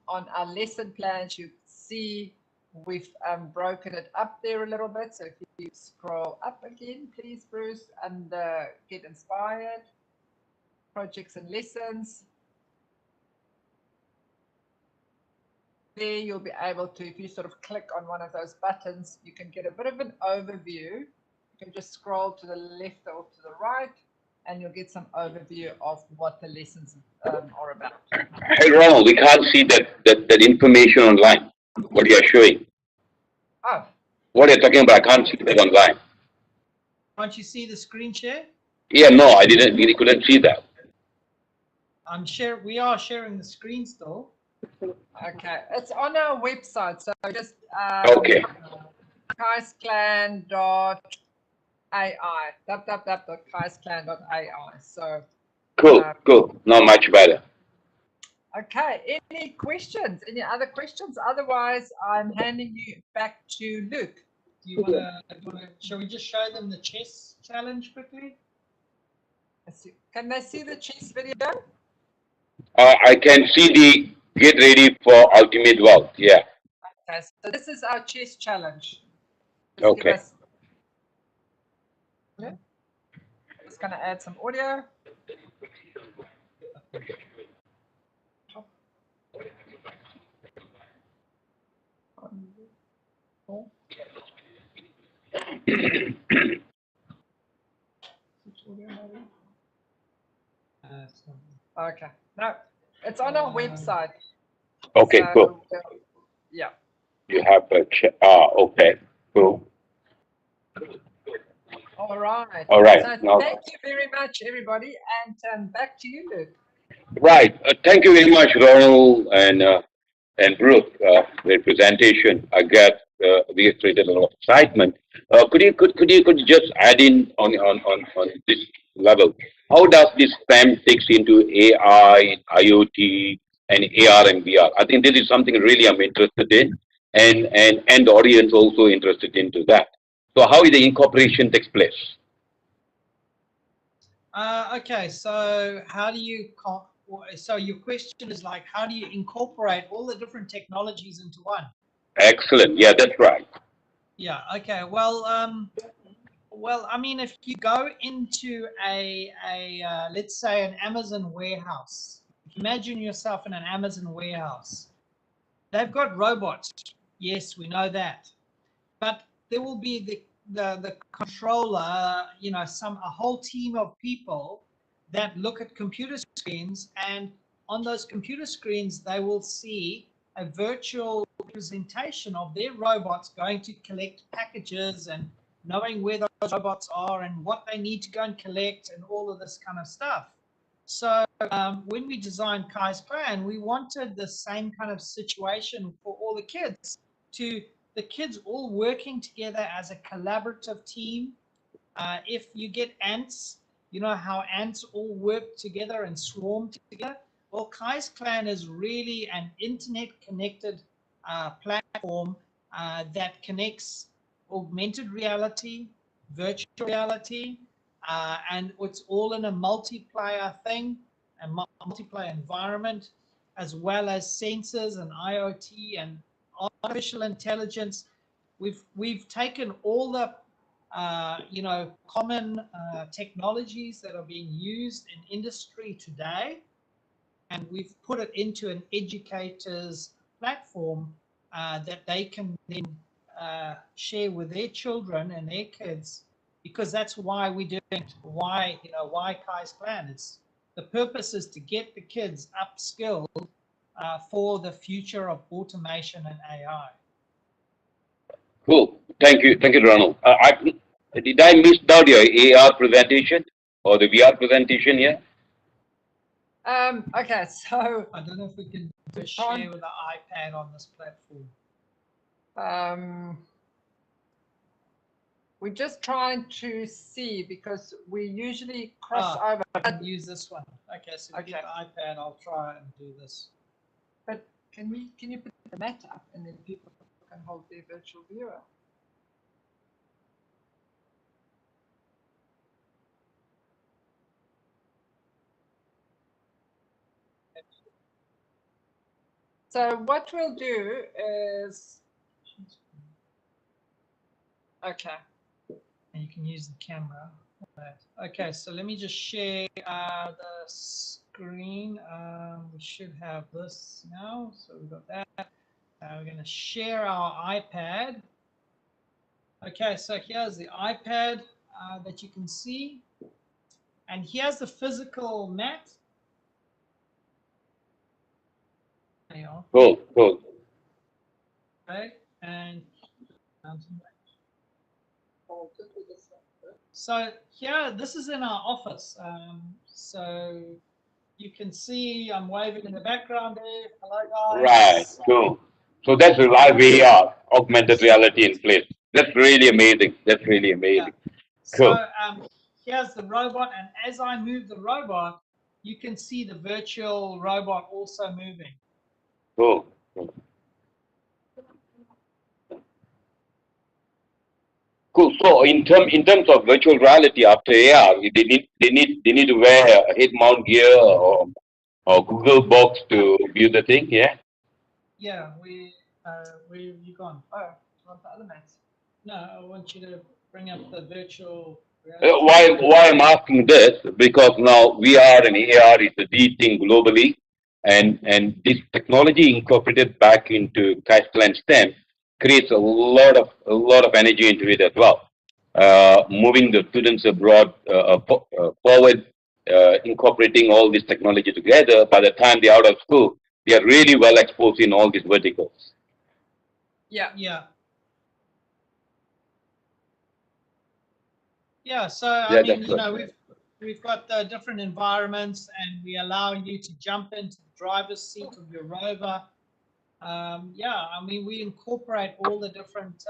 Speaker 2: On our lesson plans, you see we've broken it up there a little bit. So if you scroll up again, please, Bruce, and Get Inspired, projects and lessons. There you'll be able to, if you sort of click on one of those buttons, you can get a bit of an overview. You can just scroll to the left or to the right, and you'll get some overview of what the lessons are about.
Speaker 1: Hey, Ronald, we can't see that information online. What you are showing.
Speaker 2: Oh.
Speaker 1: What you're talking about, I can't see that online.
Speaker 3: Can't you see the screen share?
Speaker 1: Yeah, no, I didn't. We couldn't see that.
Speaker 3: We are sharing the screen still.
Speaker 2: Okay, it's on our website. So just
Speaker 1: Okay.
Speaker 2: kaisclan.ai, www.kaisclan.ai. So
Speaker 1: Cool, cool. Not much better.
Speaker 2: okay, any questions? Any other questions? Otherwise, I'm handing you back to Luke.
Speaker 3: Do you wanna shall we just show them the chess challenge quickly?
Speaker 2: Can they see the chess video?
Speaker 1: I can see the get ready for ultimate wealth. Yeah.
Speaker 2: Okay, so this is our chess challenge.
Speaker 1: Okay.
Speaker 2: Just going to add some audio. Okay, no, it's on our website.
Speaker 1: Okay,
Speaker 2: so,
Speaker 1: cool.
Speaker 2: Yeah.
Speaker 1: You have a okay, cool.
Speaker 2: All right.
Speaker 1: All right.
Speaker 2: So
Speaker 1: Now,
Speaker 2: thank you very much, everybody, and back to you, Luke.
Speaker 1: right. Thank you very much, Ronald and Brooke. Their presentation. I got we created a lot of excitement. Could you just add in on this level? How does this STEM takes into AI, IoT, and AR and VR? I think this is something really I'm interested in, and the audience also interested into that. So how the incorporation takes place?
Speaker 3: Okay, so how do you so your question is like, how do you incorporate all the different technologies into one?
Speaker 1: Excellent. Yeah, that's right.
Speaker 3: Yeah. Okay. Well, I mean, if you go into a let's say an Amazon warehouse, imagine yourself in an Amazon warehouse. They've got robots. Yes, we know that, but there will be the controller, you know, a whole team of people that look at computer screens, and on those computer screens they will see a virtual representation of their robots going to collect packages and knowing where those robots are and what they need to go and collect and all of this kind of stuff. So when we designed Kai's Plan, we wanted the same kind of situation for all the kids, the kids all working together as a collaborative team. If you get ants, you know how ants all work together and swarm together. Well, Kai's Clan is really an internet-connected platform that connects augmented reality, virtual reality, and it's all in a multiplayer thing, a multiplayer environment, as well as sensors and IoT and artificial intelligence. We've taken all the you know, common technologies that are being used in industry today, and we've put it into an educator's platform that they can then share with their children and their kids, because that's why we're doing it. Why, you know, why Kai's Plan? It's the purpose is to get the kids upskilled for the future of automation and AI.
Speaker 1: Cool. Thank you, Ronald. Did I miss out your AR presentation or the VR presentation here?
Speaker 2: Okay, so
Speaker 3: I don't know if we can to share with the iPad on this platform?
Speaker 2: We're just trying to see because we usually cross over.
Speaker 3: I can use this one. Okay, so we get the iPad. I'll try and do this.
Speaker 2: But can you put the mat up and then people can hold their virtual viewer? So what we'll do is, okay.
Speaker 3: And you can use the camera. Okay, so let me just share the screen. We should have this now. So we've got that. We're going to share our iPad. Okay, so here's the iPad that you can see. And here's the physical mat. There you are.
Speaker 1: Cool.
Speaker 3: Okay, and so here, this is in our office. So you can see I'm waving in the background there. Hello, guys.
Speaker 1: Right, cool. So that's a live AR, augmented reality in place. That's really amazing.
Speaker 3: Yeah.
Speaker 1: Cool.
Speaker 3: So here's the robot, and as I move the robot, you can see the virtual robot also moving.
Speaker 1: Cool. Cool. So in terms of virtual reality after AR, they need to wear a head mount gear or Google Box to view the thing. Yeah.
Speaker 3: Yeah. Where have you gone?
Speaker 2: Oh, want the other mats?
Speaker 3: No, I want you to bring up the virtual.
Speaker 1: Why I'm asking this, because now VR and AR is the big thing globally, and this technology incorporated back into classical and STEM creates a lot of energy into it as well. Moving the students abroad forward, incorporating all this technology together. By the time they're out of school, they are really well exposed in all these verticals.
Speaker 2: Yeah.
Speaker 3: So I mean, we've got different environments, and we allow you to jump into the driver's seat of your rover. I mean, we incorporate all the different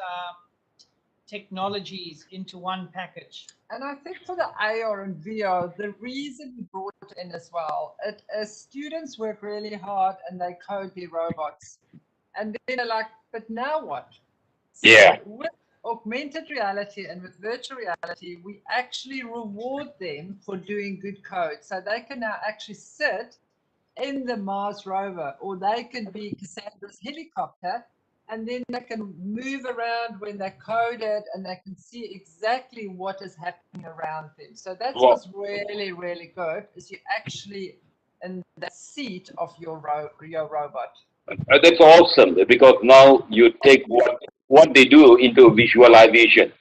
Speaker 3: technologies into one package.
Speaker 2: And I think for the AR and VR, the reason we brought it in as well, students work really hard and they code their robots. And then they're like, but now what? So with augmented reality and with virtual reality, we actually reward them for doing good code. So they can now actually sit in the Mars rover, or they can be Cassandra's helicopter, and then they can move around when they code it, and they can see exactly what is happening around them. So that's what's really, really good, is you actually in the seat of your robot.
Speaker 1: That's awesome, because now you take what they do into visualization.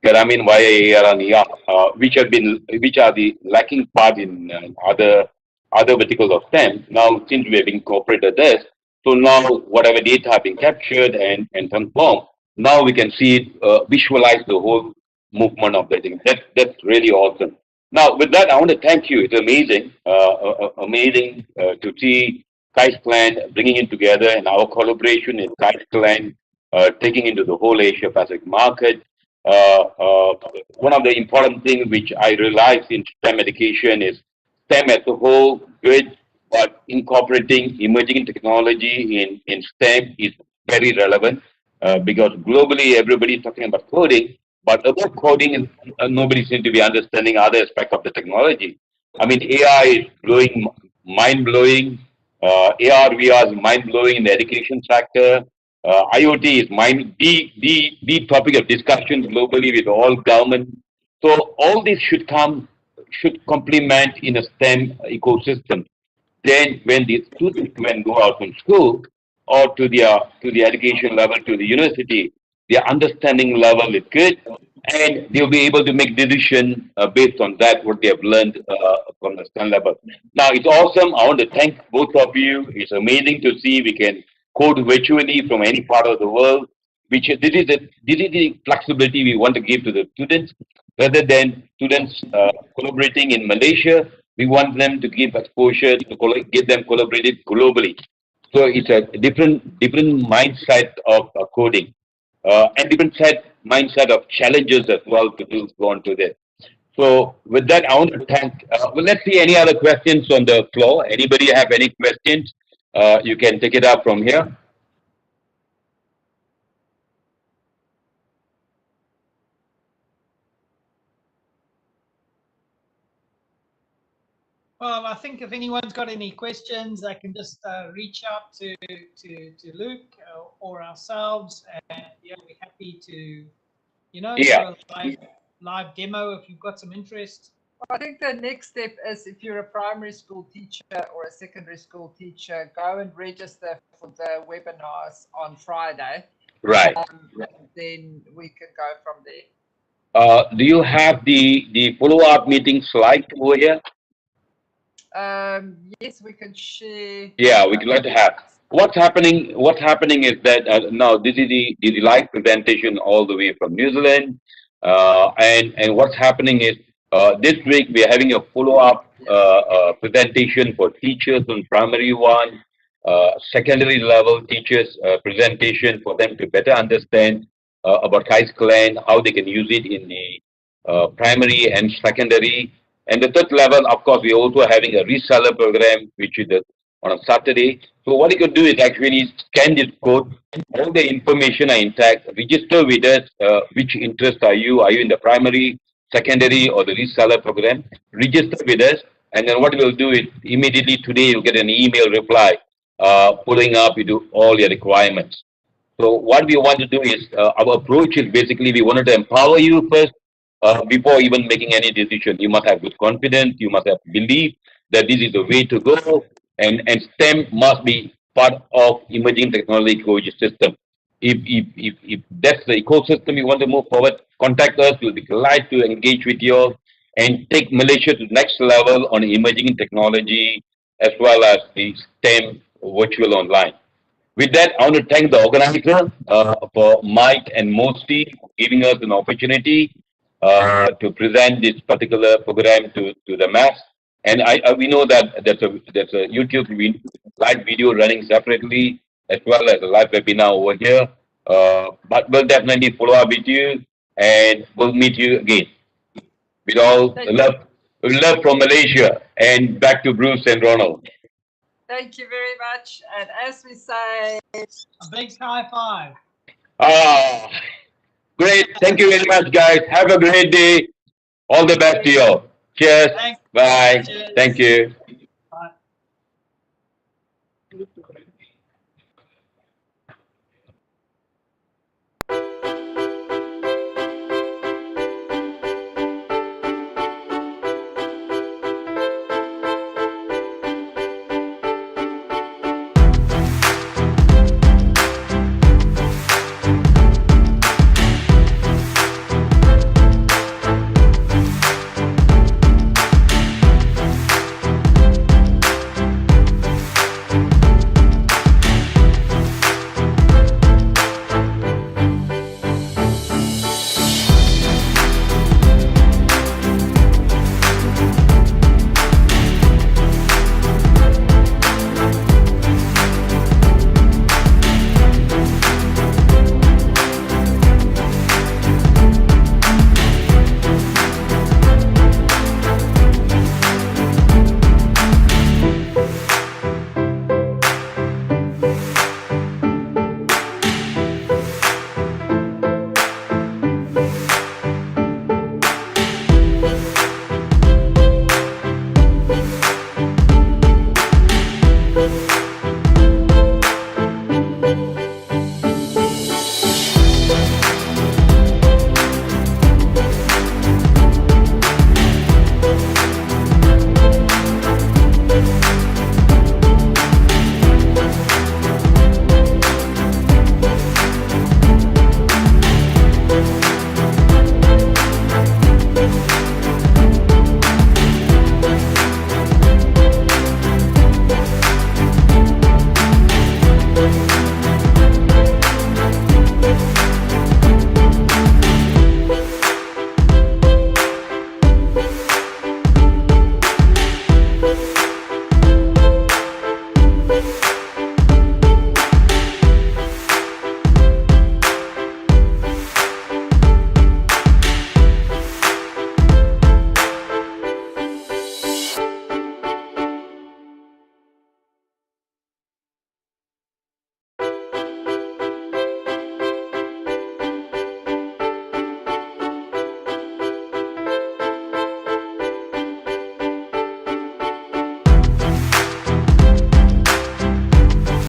Speaker 1: I mean, via AR and ER, which are the lacking part in other verticals of STEM. Now, since we have incorporated this, so now whatever data have been captured and transformed, now we can see it, visualize the whole movement of the thing. That's really awesome. Now, with that, I want to thank you. It's amazing to see Kai's Clan bringing it together, and our collaboration in Kai's Clan taking into the whole Asia Pacific market. One of the important things which I realized in STEM education is STEM as a whole good, but incorporating emerging technology in STEM is very relevant, because globally everybody is talking about coding, but about coding, nobody seems to be understanding other aspects of the technology. I mean, AI is mind blowing. AR, VR is mind blowing in the education sector. IoT is the topic of discussion globally with all government. So all this should complement in a STEM ecosystem. Then when the students when go out from school or to the education level, to the university, their understanding level is good, and they'll be able to make decisions based on that what they have learned from the STEM level. Now it's awesome. I want to thank both of you. It's amazing to see we can code virtually from any part of the world. Which this is the flexibility we want to give to the students, rather than students collaborating in Malaysia. We want them to give exposure to get them collaborated globally. So it's a different mindset of coding, and different mindset of challenges as well to go on to this. So with that, I want to thank. Well, let's see any other questions on the floor. Anybody have any questions? You can take it up from here.
Speaker 3: Well, I think if anyone's got any questions, they can just reach out to Luke or ourselves, and yeah, we're happy to, do
Speaker 1: Yeah.
Speaker 3: a live demo if you've got some interest.
Speaker 2: I think the next step is if you're a primary school teacher or a secondary school teacher, go and register for the webinars on Friday.
Speaker 1: Right.
Speaker 2: Then we can go from there.
Speaker 1: Do you have the follow-up meeting slide over here?
Speaker 2: Yes, we can share.
Speaker 1: Yeah, we'd like to have. What's happening? What's happening is that now this is the live presentation all the way from New Zealand, and what's happening is this week we are having a follow-up presentation for teachers on primary one, secondary level teachers presentation for them to better understand about Clan, how they can use it in the primary and secondary. And the third level, of course, we're also having a reseller program, which is on a Saturday. So what you could do is actually scan this code. All the information are intact. Register with us. Which interest are you? Are you in the primary, secondary, or the reseller program? Register with us. And then what we'll do is immediately today you'll get an email reply pulling up into all your requirements. So what we want to do is our approach is basically we wanted to empower you first before even making any decision. You must have good confidence. You must have belief that this is the way to go, and STEM must be part of emerging technology ecosystem. If that's the ecosystem you want to move forward, contact us. We'll be glad to engage with you and take Malaysia to the next level on emerging technology as well as the STEM virtual online. With that, I want to thank the organizer for Mike and Mosty for giving us an opportunity to present this particular program to the mass. And we know that there's a YouTube live video running separately as well as a live webinar over here. But we'll definitely follow up with you and we'll meet you again. With all love from Malaysia and back to Bruce and Ronald.
Speaker 2: Thank you very much. And as we say,
Speaker 3: A big high five.
Speaker 1: Ah, great. Thank you very much, guys. Have a great day. All the best to you all. Cheers.
Speaker 3: Thanks.
Speaker 1: Bye.
Speaker 3: Cheers.
Speaker 1: Thank you.